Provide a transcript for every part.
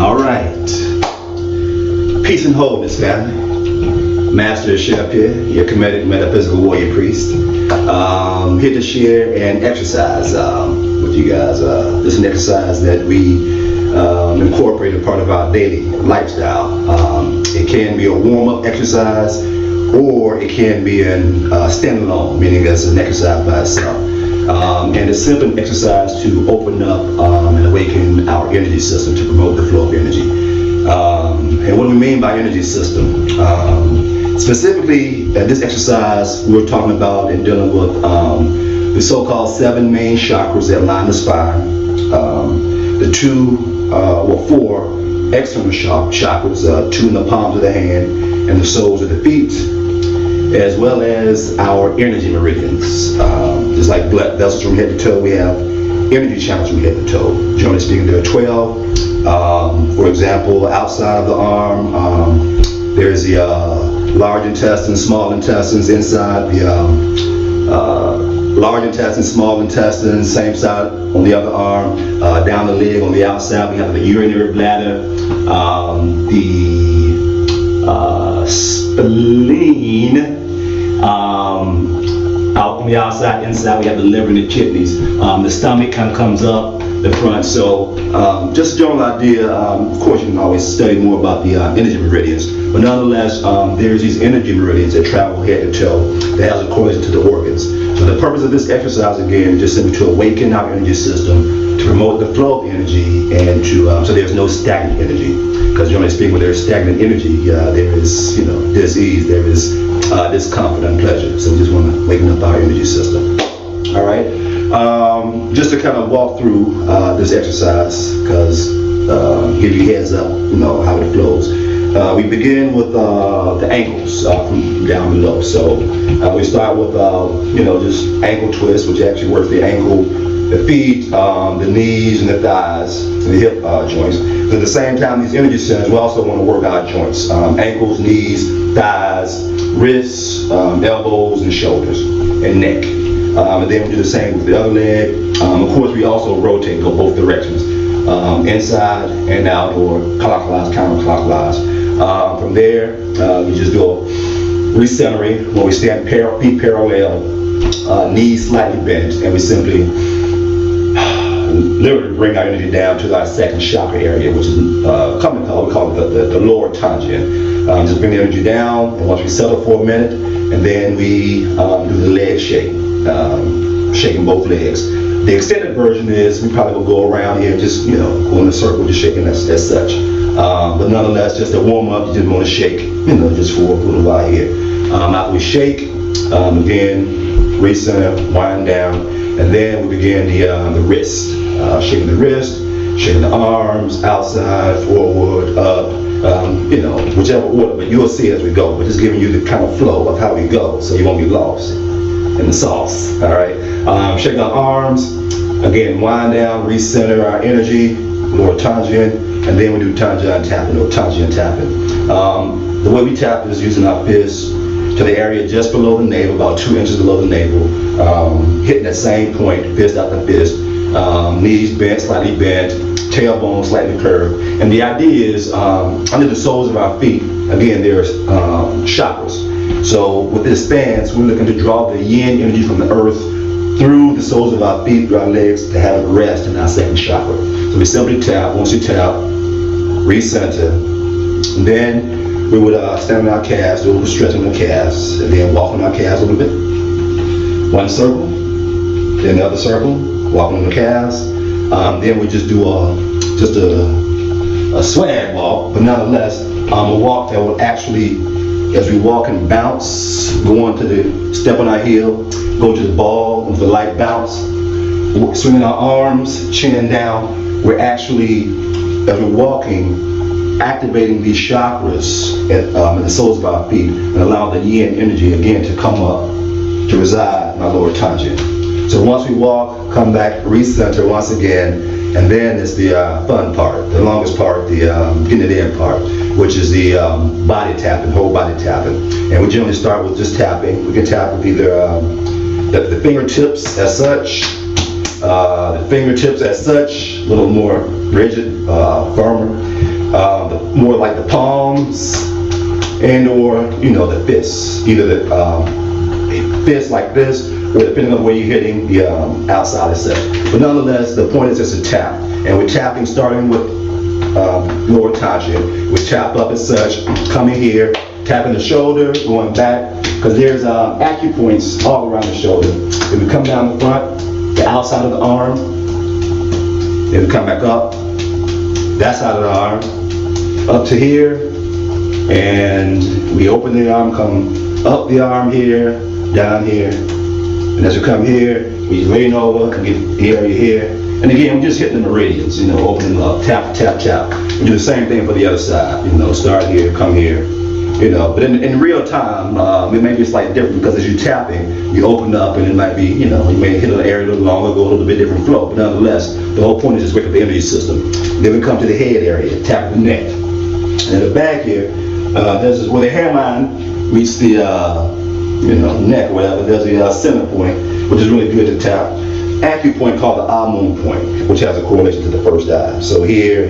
All right. Peace and wholeness, family. Master Chef here, your comedic metaphysical warrior priest. Here to share and exercise with you guys. This is an exercise that we incorporate as part of our daily lifestyle. It can be a warm-up exercise, or it can be a standalone, meaning it's an exercise by itself. And it's simply an exercise to open up and awaken our energy system to promote the flow of energy. And what do we mean by energy system? Specifically, this exercise we're talking about and dealing with the so-called 7 main chakras that line the spine, the 4 external chakras, 2 in the palms of the hand and the soles of the feet, as well as our energy meridians. Just like blood vessels from head to toe, we have energy channels from head to toe. Generally speaking, there are 12. For example, outside of the arm, there's the large intestine, small intestines. Inside the large intestine, small intestine, same side on the other arm. Down the leg on the outside, we have the urinary bladder, the spleen. Out on the outside, inside we have the liver and the kidneys. The stomach kind of comes up the front. So just a general idea. Of course, you can always study more about the energy meridians, but nonetheless, there's these energy meridians that travel head to toe that has a correlation to the organs. So the purpose of this exercise again is just simply to awaken our energy system, to promote the flow of energy, and to so there's no stagnant energy. Because generally speaking, when there's stagnant energy, there is disease, there is discomfort and pleasure. So we just want to waken up our energy system. All right. Just to kind of walk through this exercise, because give you heads up, how it flows. We begin with the ankles from down below. So we start with just ankle twist, which actually works the ankle, the feet, the knees, and the thighs, and the hip joints. But at the same time, these energy centers, we also want to work our joints: ankles, knees, thighs, wrists, elbows, and shoulders, and neck. And then we do the same with the other leg. Of course, we also rotate, go both directions, inside and out, or clockwise, counterclockwise. From there, we just do a recentering when we stand feet parallel, knees slightly bent, and we simply literally bring our energy down to our second chakra area, which is we call it the lower Tanjin. Just bring the energy down, and once we settle for a minute, and then we do the leg shake, shaking both legs. The extended version is we probably will go around here and just go in a circle, just shaking as such. But nonetheless, just a warm up, you just want to shake, just for a little while here. After we shake, again, recenter, wind down, and then we begin the wrist, shaking the wrist, shaking the arms, outside, forward, up, whichever order, but you'll see as we go. We're just giving you the kind of flow of how we go, so you won't be lost in the sauce. All right. Shaking our arms, again, wind down, recenter our energy, lower Tanjin, and then we do Tanjin tapping, or Tanjin tapping. The way we tap is using our fists to the area just below the navel, about 2 inches below the navel, hitting that same point, fist out the fist, knees bent, slightly bent, tailbone slightly curved. And the idea is under the soles of our feet, again, there's chakras. So with this stance, we're looking to draw the yin energy from the earth through the soles of our feet, through our legs, to have it rest in our second chakra. So we simply tap. Once you tap, recenter, and then we would stand on our calves, do a little stretching on the calves, and then walk on our calves a little bit. One circle, then the other circle, walk on the calves. Then we just do a swag walk, but nonetheless, a walk that will actually, as we walk and bounce, go on to the step on our heel, go to the ball with a light bounce, swinging our arms, chin down. We're actually, as we're walking, activating these chakras in the soles of our feet, and allow the yin energy again to come up, to reside in our lower Tanjin. So once we walk, come back, recenter once again, and then it's the fun part, the longest part, the getting it in part, which is the body tapping, whole body tapping. And we generally start with just tapping. We can tap with either the fingertips as such, a little more rigid, firmer. more like the palms and or, the fists. Either the fist like this, or depending on where you're hitting the outside itself. But nonetheless, the point is just to tap. And we're tapping starting with lower tangen. We tap up as such, coming here, tapping the shoulder, going back, because there's acupoints all around the shoulder. If we come down the front, the outside of the arm, then we come back up, that side of the arm, up to here, and we open the arm, come up the arm here, down here, and as we come here, we lean over and get the area here. And again, we're just hitting the meridians, opening up, tap, tap, tap. We do the same thing for the other side, start here, come here, But in real time, it may be slightly different because as you're tapping, you open up and it might be, you may hit an area a little longer, go a little bit different flow. But nonetheless, the whole point is just wake up the energy system. Then we come to the head area, tap the neck. And at the back here, this is where the hairline meets the, neck or whatever. There's the center point, which is really good to tap. Acupoint called the eye moon point, which has a correlation to the first eye. So here,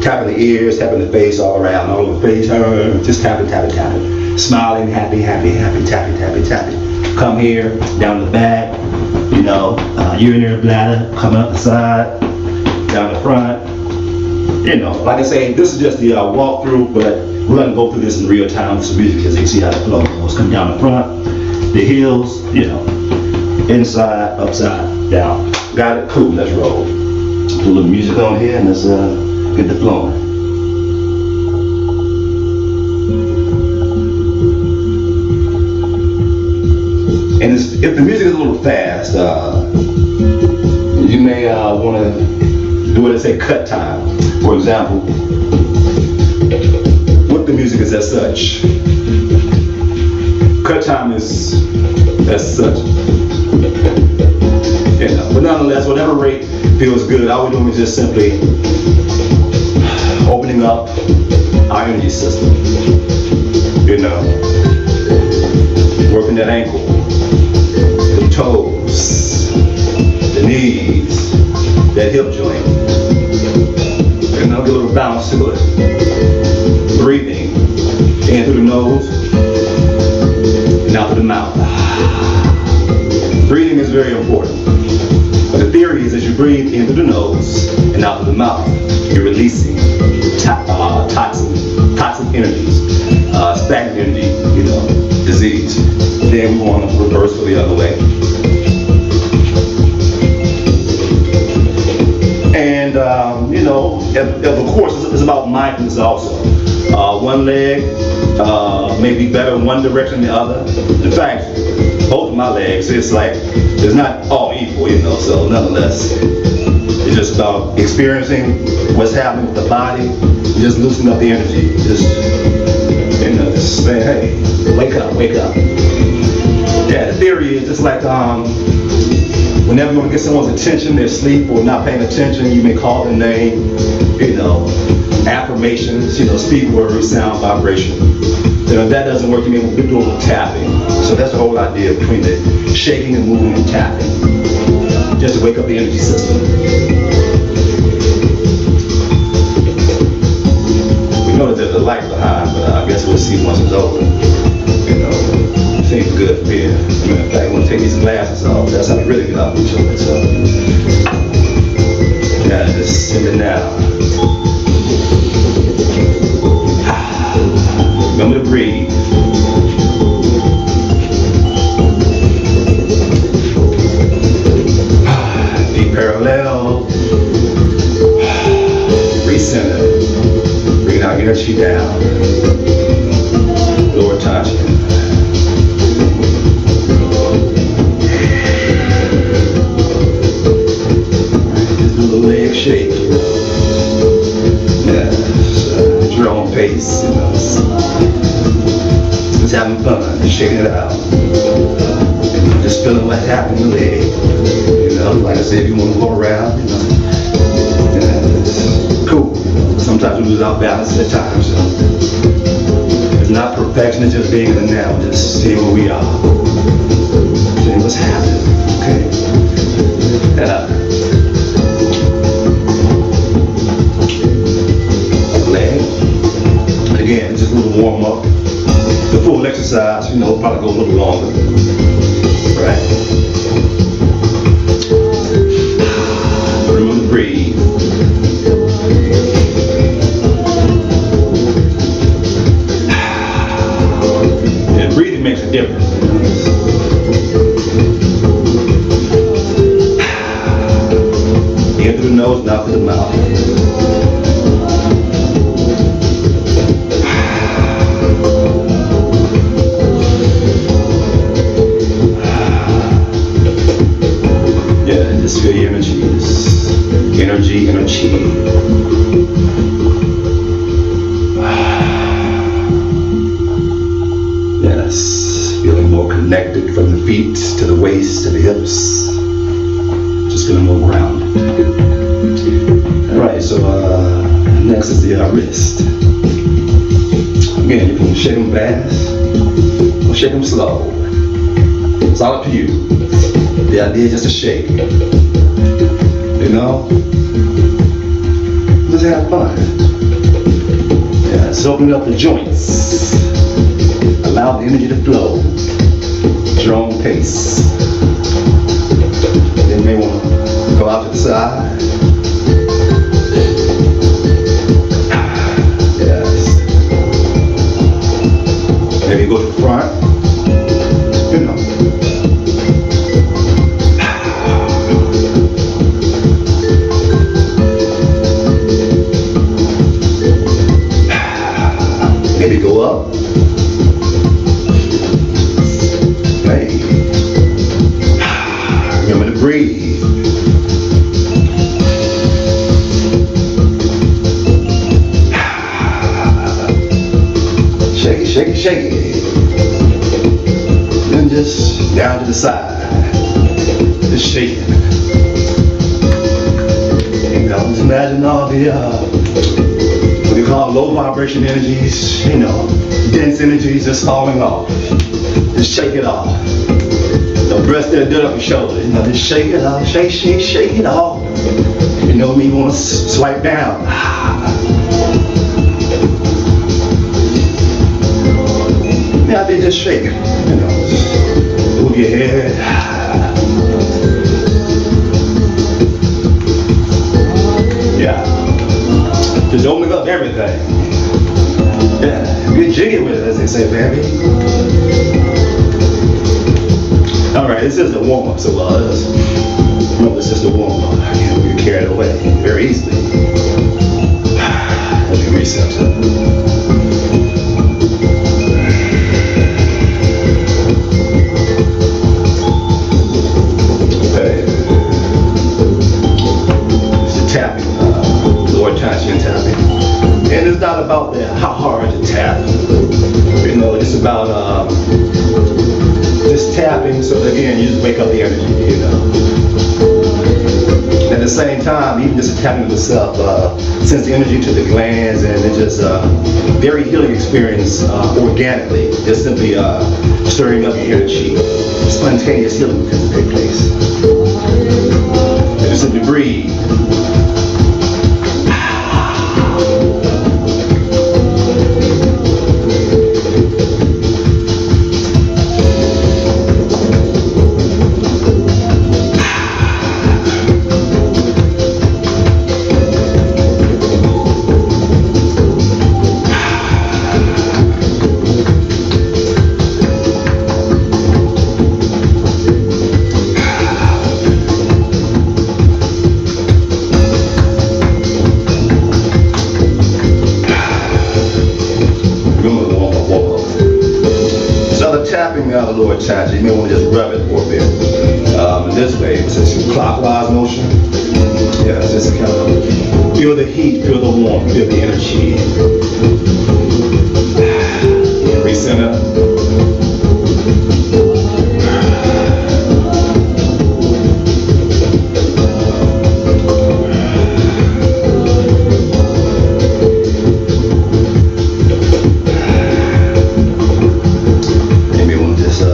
tapping the ears, tapping the face all around, all over the face, just tapping, tapping, tapping. Smiling, happy, happy, happy, tapping, tapping, tapping. Come here, down the back, urinary bladder, coming up the side, down the front. Like I say, this is just the walkthrough, but we're going to go through this in real time with some music because you can see how the flow goes. Come down the front, the heels, inside, upside, down. Got it? Cool, let's roll. Put a little music on here and let's get the flowing. And if the music is a little fast, you may want to do what they say cut time. For example, what the music is as such. Cut time is as such. But nonetheless, whatever rate feels good, all we're doing is just simply opening up our energy system. Working that ankle, the toes, the knees, that hip joint. Get a little bounce to it. Breathing in through the nose and out through the mouth. Breathing is very important. But the theory is as you breathe in through the nose and out through the mouth, you're releasing toxic energies, stagnant energy, disease. Then we want to reverse for the other way. And, of course, it's about mindfulness also. One leg may be better in one direction than the other. In fact, both of my legs, it's not all equal, so nonetheless, it's just about experiencing what's happening with the body, just loosening up the energy, just saying, hey, wake up, wake up. Yeah, the theory is just like, whenever you want to get someone's attention, they're asleep or not paying attention, you may call their name, affirmations, speak words, sound, vibration. If that doesn't work, you may do it with tapping. So that's the whole idea between the shaking and moving and tapping, just to wake up the energy system. We know that there's a light behind, but I guess we'll see once it's over. Seems good for me. In fact, I'm going to take these glasses off. That's how we really get off each other. So, yeah, just send it now. Remember to breathe. Deep parallel. Recenter. Bring our energy down. Lower tangen. Just a little leg shake. Yes, at your own pace. Just having fun, shaking it out. Just feeling what happened in the leg. Like I said, if you want to go around, it's cool. Sometimes we lose our balance at times. It's not perfection, it's just being in the now, just seeing where we are. Seeing what's happening. Okay. exercise, probably go a little longer. Right? Remember to breathe. Yeah, breathing makes a difference. In through the nose, not through the mouth. Yeah, just feel your energies. Energy. Yes, feeling more connected from the feet to the waist to the hips. Just feeling more grounded. Alright, so next is the wrist. Again, you can shake them fast or shake them slow. It's all up to you. The idea is just to shake. Just have fun. Yeah, just open up the joints. Allow the energy to flow at your own pace. Then you may want to go out to the side. Yes. Maybe go to the front. Maybe go up. Hey. Remember to breathe. Shake it. Then just down to the side. Just shaking. Just imagine all the what we call low vibration energies, dense energies just falling off. Just shake it off. Don't rest there, do it up your shoulder. Just shake it off. Shake it off. You want to swipe down. Yeah, they just shake. Move your head. Yeah. Just open up everything. Yeah, get jiggy with it, as they say, baby. Alright, this is the warm-up, so remember, this is the warm-up. I can't get carried away very easily. Let me reset. And it's not about how hard to tap. It's about just tapping so that, again, you just wake up the energy, At the same time, even just tapping yourself sends the energy to the glands, and it's just a very healing experience organically. Just simply stirring up your energy. Spontaneous healing can take place. And just simply breathe. The lower chakra, you may want to just rub it for a bit. In this way, it's a clockwise motion. Yeah, it's just kind of feel the heat, feel the warmth, feel the energy. Recenter.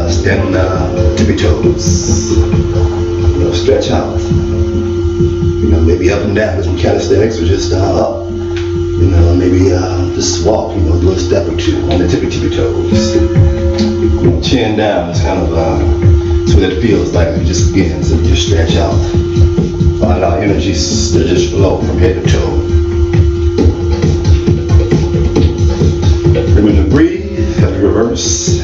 Stand on the tippy toes. Stretch out. Maybe up and down, some calisthenics, or just up. Maybe just walk, do a step or two on the tippy toes. Chin down is kind of that's what it feels like. We just begin to just stretch out. Find our energies to just flow from head to toe. Remember to breathe and reverse.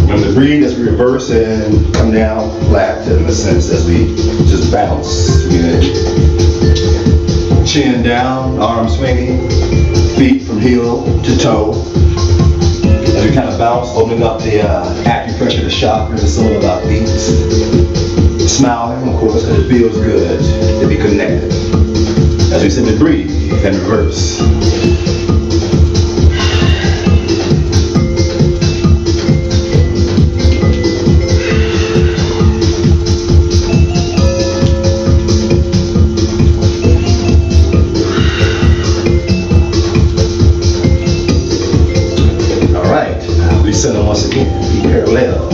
Remember to breathe as we reverse and come down flat in a sense as we just bounce. Chin down, arms swinging, feet from heel to toe. As we kind of bounce, opening up the acupressure, the chakra, the soul of our feet. Smiling, of course, because it feels good to be connected. As we simply breathe and reverse. Center once again, be parallel.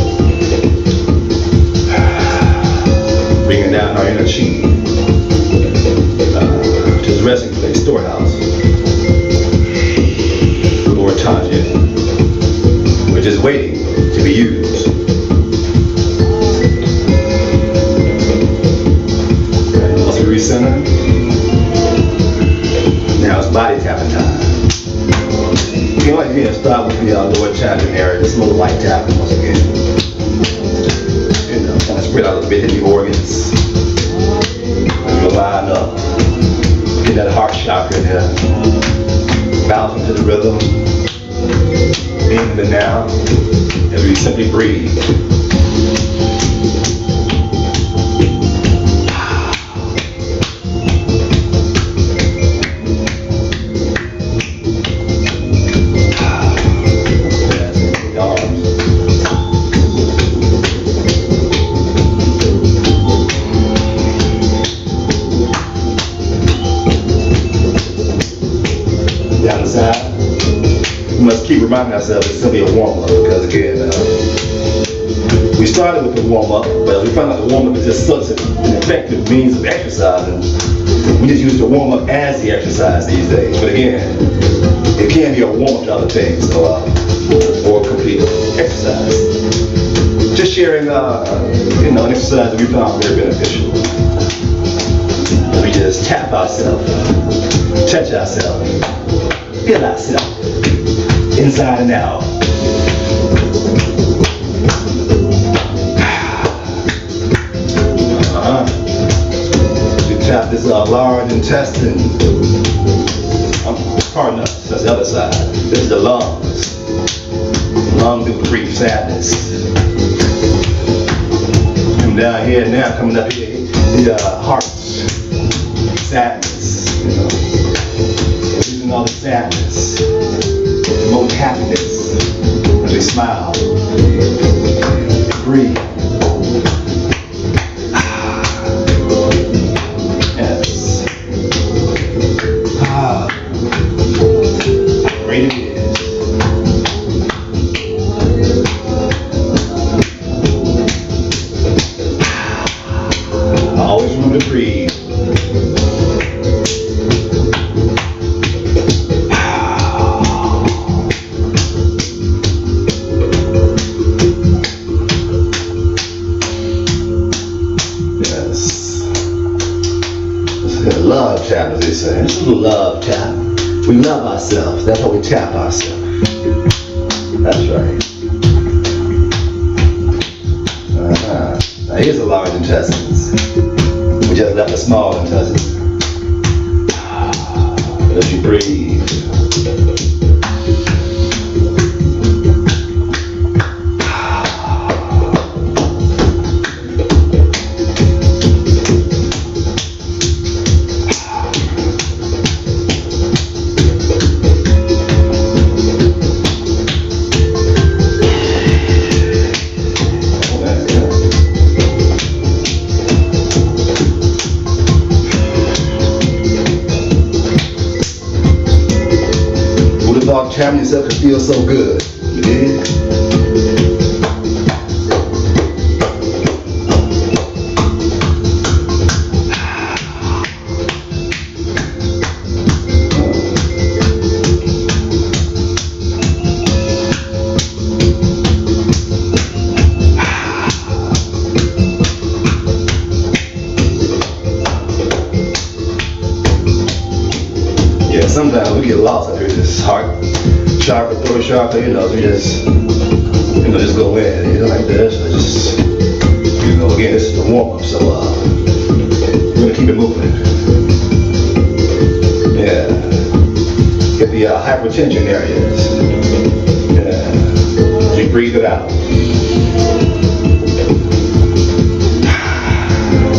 Bringing down our inner chi to the resting place, storehouse. Lord Tanya, we're just waiting to be used. And once we recenter, now it's body tapping time. You know what, again, start with the lower chanting area, just a little light tapping once again. Kind of spread out a little bit in the organs. And you'll line up. Get that heart chakra in there. Bounce into the rhythm. In the now. As we simply breathe. Keep reminding ourselves it's simply a warm-up because again, we started with the warm-up, but we found out the warm-up is just such an effective means of exercising. We just use the warm-up as the exercise these days. But again, it can be a warm-up to other things, or complete exercise. Just sharing, an exercise that we found very beneficial. We just tap ourselves, touch ourselves, feel ourselves. Inside and out. You tap this large intestine. Pardon us, that's the other side. This is the lungs. Lungs of grief, sadness. Come down here now, coming up here, the heart, sadness. Using all the sadness. Promote happiness as we smile, breathe. Yes. Great it is. Always remember to breathe. Love tap, as they say. It's a little love tap. We love ourselves. That's how we tap ourselves. That's right. Now here's the large intestines. We just left the small intestines. As you breathe. Tapping yourself can feel so good. Yeah. so we just go in, like this. Just, again, this is the warm up, so we're gonna keep it moving. Yeah, get the hypertension areas. Yeah, you breathe it out.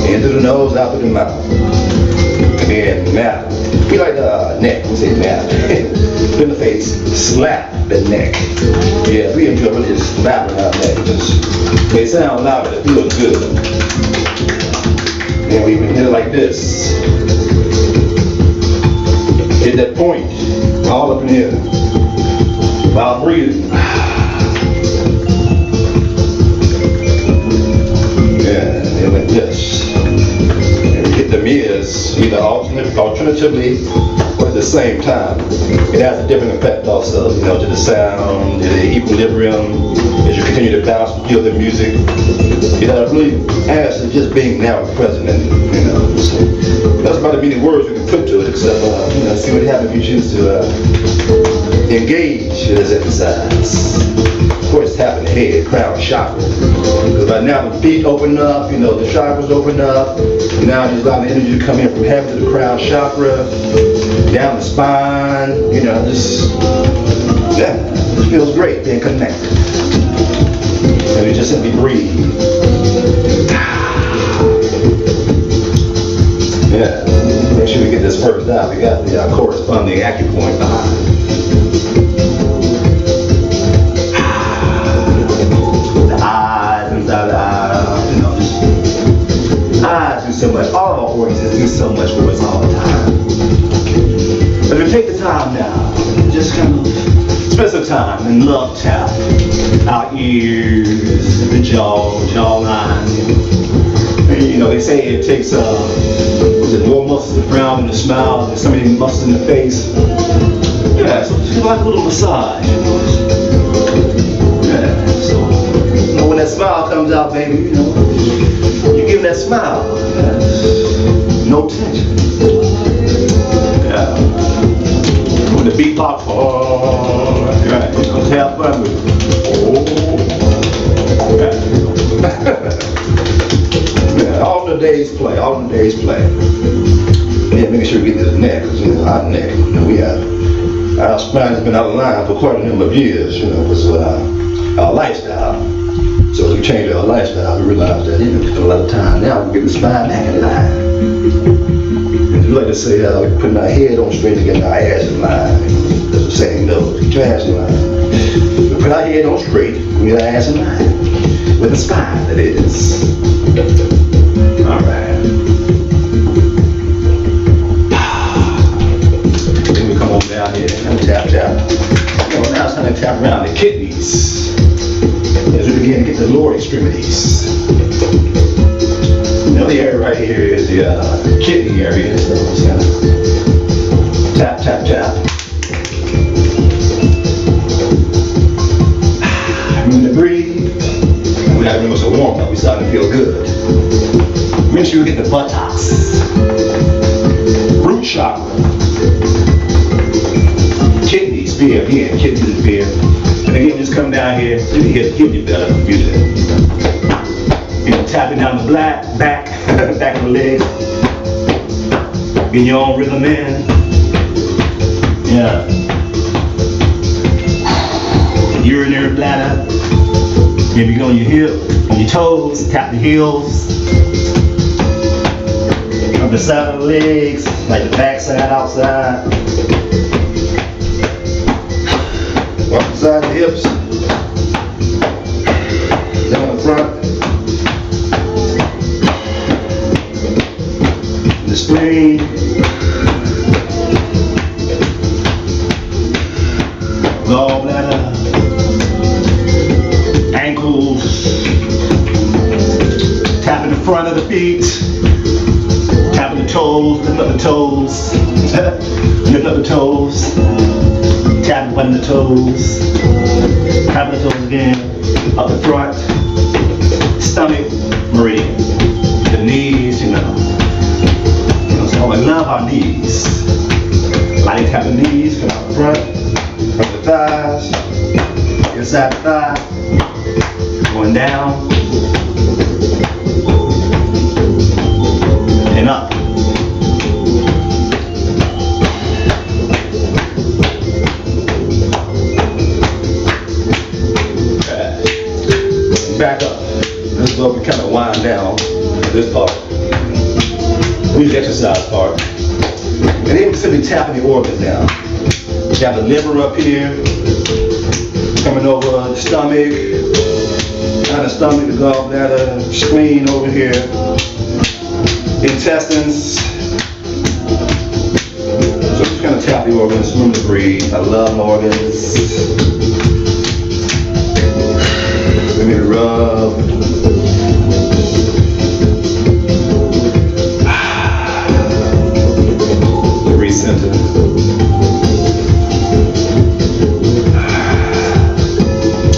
In through the nose, out through the mouth. Again, mouth. Feel like the neck. We say mouth. In the face, slap the neck. Yeah, we enjoy really just slapping our neck. They sound loud, but it feels good. And we even hit it like this. Hit that point, all up in here, while breathing. Yeah, and like this. And we hit the mirrors, either alternatively or at the same time. It has a different effect also, to the sound, to the equilibrium, as you continue to bounce and feel the music. It really adds to just being now present, and so that's about as many words we can put to it, except see what happens if you choose to engage in this exercise. Of course, tapping the head, crown chakra. Because by now the feet open up, the chakras open up. Now just allow the energy to come in from heaven to the crown chakra, down the spine. It feels great being connected. And you just simply breathe. Yeah, make sure we get this first out. We got the corresponding acupoint behind. The eyes, inside the eyes, eyes do so much. All of our organs do so much for us all the time. But we take the time now, just kind of spend some time and love tap our ears, the jawline. And, they say it takes more muscles to frown than to smile. There's so many muscles in the face. Yeah, so just like a little massage. Yeah, so when that smile comes out, baby, you give that smile. Yeah. No tension. Yeah. When the beat pops, right, have fun with it. All the days play. Yeah, making sure we get this neck, because our neck, our spine has been out of line for quite a number of years, because of our lifestyle. So as we change our lifestyle, we realize that, we spend a lot of time now, we get the spine back in line. And we like to say, we're putting our head on straight and getting our ass in line. That's the saying goes, get your ass in line. We put our head on straight, we get our ass in line. With the spine, that is. All right. Then we come on down here and tap. Now it's time to tap around the kidneys as we begin to get the lower extremities. The area right here is the kidney area. So it's gonna tap. Remember to breathe. We gotta remember some warm up. We starting to feel good. Make sure you get the buttocks, root chakra, kidney sphere again, kidney sphere. And again, just come down here. You can hear the kidney better. You're tapping down the back of the leg. Get your own rhythm in. Yeah. Urinary bladder. Maybe go on your hip, on your toes, tap the heels. From the side of the legs, like the back side, outside. Walk inside the hips. Down the front. The spleen. Gallbladder. Ankles. Tapping the front of the feet. Tapping the toes, lift up the toes. Lift up the toes. Tapping one of the toes. Tapping the toes again. Up the front. Stomach meridian. The knees, So I love our knees. Like tapping the knees, come out the front. From the thighs. to side to thigh, going down and up. Back up. This is where we kind of wind down this part. These exercise part. And then we simply tapping the organs down. We got the liver up here, coming over the stomach, kind of stomach, the gallbladder, spleen over here, intestines. So just kind of tap the organs, room to breathe. I love organs. Let me rub. Recenter.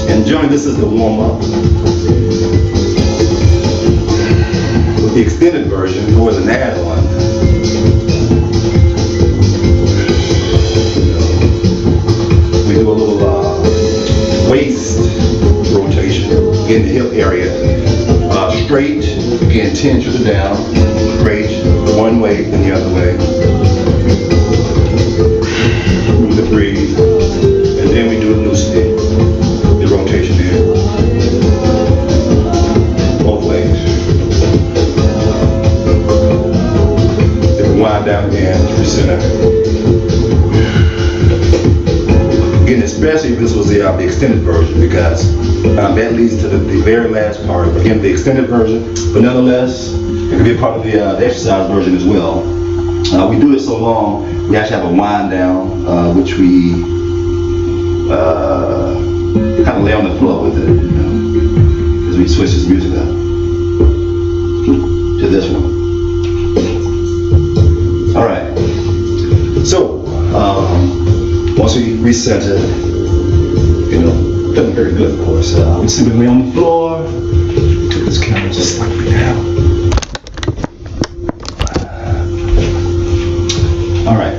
And generally this is the warm-up. With the extended version, or an add-on, we do a little waist rotation in the hip area. Straight, again, 10 shoulders down, straight, one way, then the other way. Room to breathe, and then we do it loosely, the rotation here, both ways. Then we wind down again to recenter. Again, especially if this was the extended version, because that leads to the very last part. Again, the extended version, but nonetheless, it can be a part of the exercise version as well. We do it so long, we actually have a wind down, which we kind of lay on the floor with it, as we switch this music up to this one. All right. So once we recenter, doesn't very good, of course. We simply lay on the floor. Took this camera just slightly down. All right.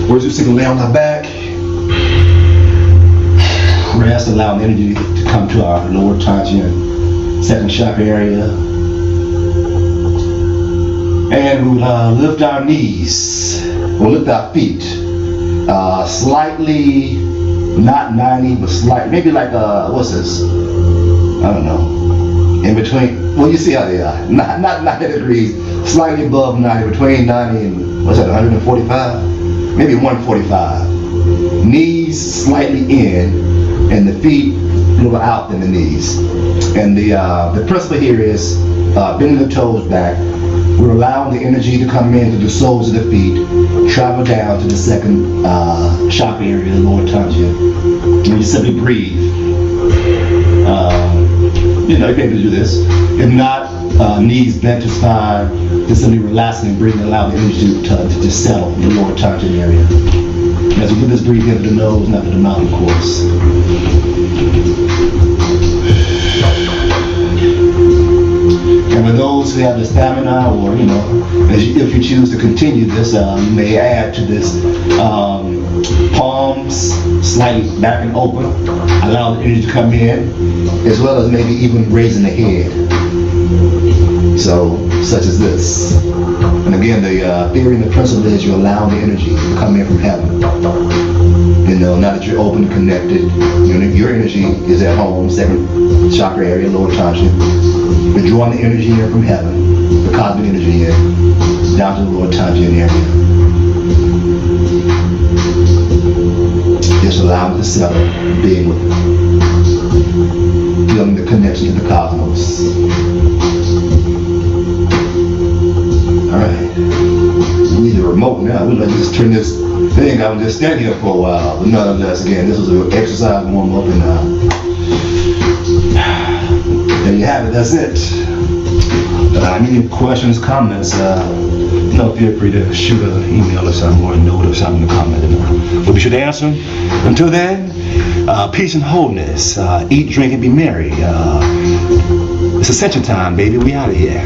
We're just going to lay on our back. Rest, allowing energy to come to our lower Tantrian second chakra area. And we'll lift our knees. We'll lift our feet. Slightly, not 90, but slight, maybe like, what's this? I don't know. In between, well, you see how they are. Not 90 degrees, slightly above 90, between 90 and, what's that, 145? Maybe 145. Knees slightly in, and the feet a little out than the knees. And the principle here is bending the toes back. We're allowing the energy to come in through the soles of the feet, travel down to the second chakra area, the lower Tantra. And you simply breathe. You're able to do this. If not, knees bent to spine, just simply relaxing and breathing, allow the energy to just settle in the lower Tantra area. And as we do this, breathe into the nose, not to the mouth, of course. And for those who have the stamina, or if you choose to continue this, you may add to this palms slightly back and open, allow the energy to come in, as well as maybe even raising the head. So, such as this. And again, the theory and the principle is you allow the energy to come in from heaven. Now that you're open and connected, your energy is at home, second chakra area, lower Tantra. We're drawing the energy in from heaven, the cosmic energy in, down to the lower Tantra area. Just allow it to settle, being with it. Feeling the connection to the cosmos. Alright. We need a remote now. We're going to just turn this thing out and just stand here for a while. But nonetheless, again, this was an exercise warm up, and there you have it. That's it. Any questions, comments, feel free to shoot an email or something, or a note or something to comment. We'll be sure to answer. Until then, peace and wholeness. Eat, drink, and be merry. It's Ascension time, baby. We out of here.